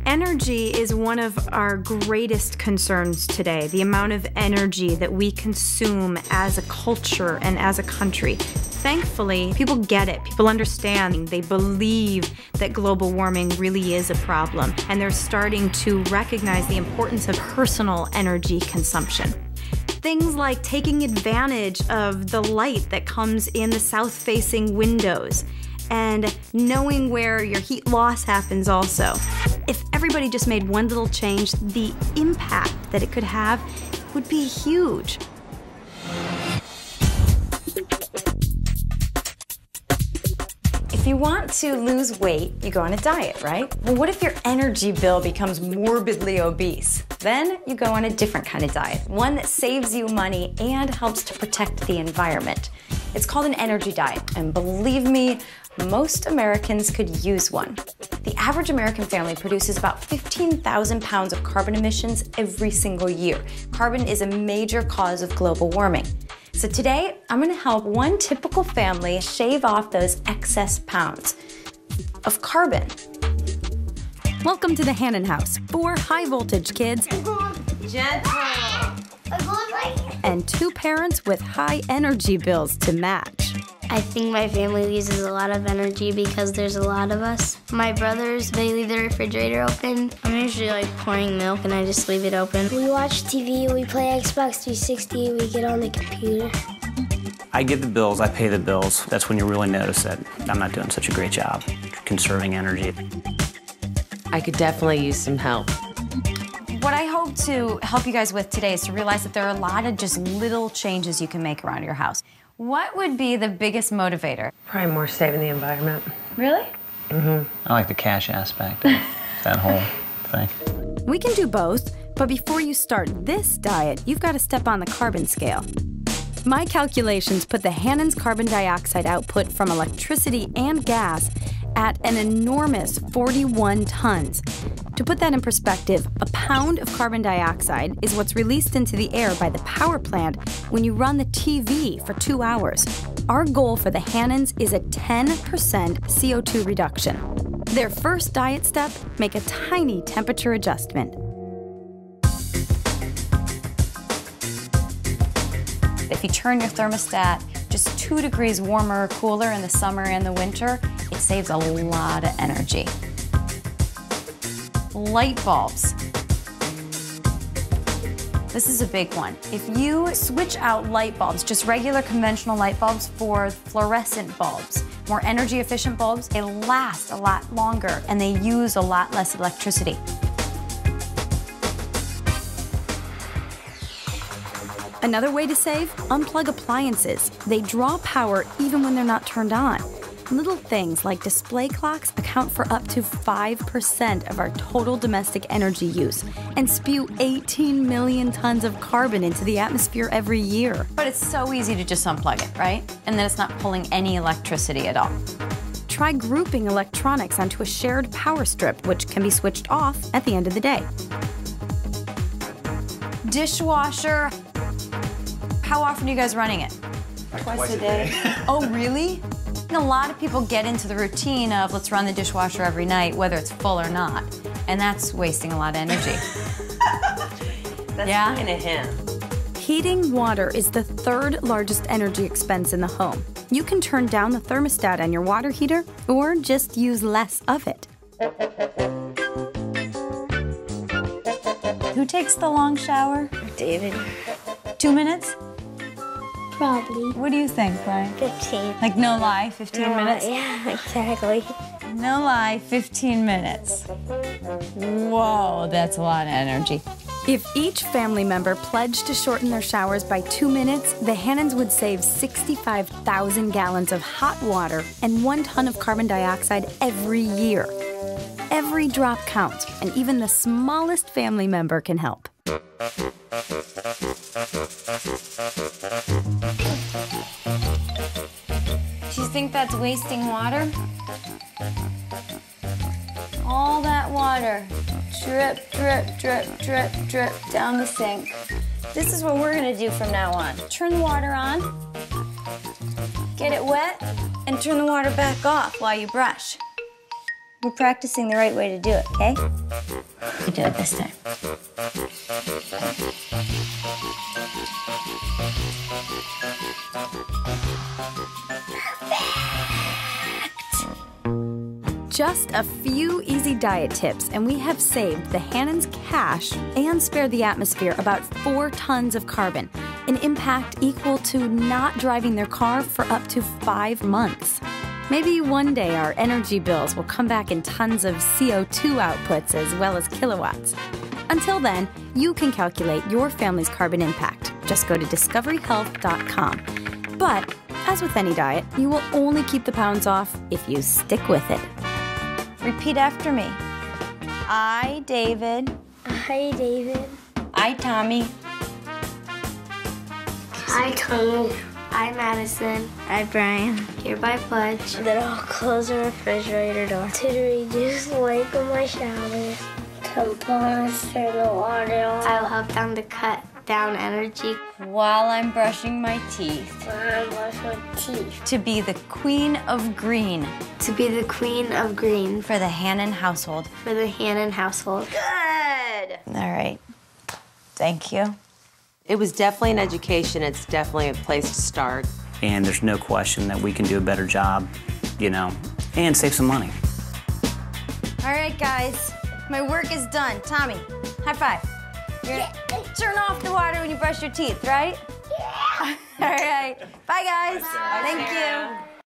Energy is one of our greatest concerns today, the amount of energy that we consume as a culture and as a country. Thankfully, people get it. People understand. They believe that global warming really is a problem, and they're starting to recognize the importance of personal energy consumption. Things like taking advantage of the light that comes in the south-facing windows and knowing where your heat loss happens also. If everybody just made one little change, the impact that it could have would be huge. If you want to lose weight, you go on a diet, right? Well, what if your energy bill becomes morbidly obese? Then you go on a different kind of diet, one that saves you money and helps to protect the environment. It's called an energy diet, and believe me, most Americans could use one. The average American family produces about 15,000 pounds of carbon emissions every single year. Carbon is a major cause of global warming. So today, I'm gonna help one typical family shave off those excess pounds of carbon. Welcome to the Hannon house. 4 high-voltage kids Gentle. and 2 parents with high energy bills to match. I think my family uses a lot of energy because there's a lot of us. My brothers, they leave the refrigerator open. I'm usually like pouring milk and I just leave it open. We watch TV, we play Xbox 360, we get on the computer. I get the bills, I pay the bills. That's when you really notice that I'm not doing such a great job conserving energy. I could definitely use some help. What I hope to help you guys with today is to realize that there are a lot of just little changes you can make around your house. What would be the biggest motivator? Probably more saving the environment. Really? I like the cash aspect of that whole thing. We can do both, but before you start this diet, you've got to step on the carbon scale. My calculations put the Hannon's carbon dioxide output from electricity and gas at an enormous 41 tons. To put that in perspective, a pound of carbon dioxide is what's released into the air by the power plant when you run the TV for 2 hours. Our goal for the Hannons is a 10% CO2 reduction. Their first diet step, make a tiny temperature adjustment. If you turn your thermostat just 2 degrees warmer or cooler in the summer and the winter, it saves a lot of energy. Light bulbs. This is a big one. If you switch out light bulbs, just regular conventional light bulbs, for fluorescent bulbs, more energy efficient bulbs, they last a lot longer and they use a lot less electricity. Another way to save? Unplug appliances. They draw power even when they're not turned on. Little things like display clocks account for up to 5% of our total domestic energy use and spew 18 million tons of carbon into the atmosphere every year. But it's so easy to just unplug it, right? And then it's not pulling any electricity at all. Try grouping electronics onto a shared power strip, which can be switched off at the end of the day. Dishwasher. How often are you guys running it? Twice a day. Oh, really? A lot of people get into the routine of let's run the dishwasher every night, whether it's full or not. And that's wasting a lot of energy. That's Yeah? kind of him. Heating water is the 3rd largest energy expense in the home. You can turn down the thermostat on your water heater or just use less of it. Who takes the long shower? David. 2 minutes? Probably. What do you think, Brian? 15. Like no lie, 15 minutes? Yeah, exactly. No lie, 15 minutes. Whoa, that's a lot of energy. If each family member pledged to shorten their showers by 2 minutes, the Hannons would save 65,000 gallons of hot water and 1 ton of carbon dioxide every year. Every drop counts, and even the smallest family member can help. Do you think that's wasting water? All that water. Drip, drip, drip, drip, drip down the sink. This is what we're gonna do from now on. Turn the water on, get it wet, and turn the water back off while you brush. We're practicing the right way to do it, okay? You do it this time. Just a few easy diet tips, and we have saved the Hannons cash and spared the atmosphere about 4 tons of carbon, an impact equal to not driving their car for up to 5 months. Maybe one day our energy bills will come back in tons of CO2 outputs as well as kilowatts. Until then, you can calculate your family's carbon impact. Just go to discoveryhealth.com. But, as with any diet, you will only keep the pounds off if you stick with it. Repeat after me. I, David. Hi, David. I, Tommy. Hi, Tommy. I, Madison. I, Brian. Hereby pledge That I'll close the refrigerator door to reduce weight in my shower. Tampons, turn the water on. I will help them to cut down energy. While I'm brushing my teeth. When I brush my teeth. To be the queen of green. To be the queen of green For the Hannon household. for the Hannon household. Good! All right. Thank you. It was definitely an education. It's definitely a place to start. And there's no question that we can do a better job, you know, and save some money. All right, guys. My work is done. Tommy, high five. Turn off the water when you brush your teeth, right? Yeah. All right. Bye, guys. Thank you.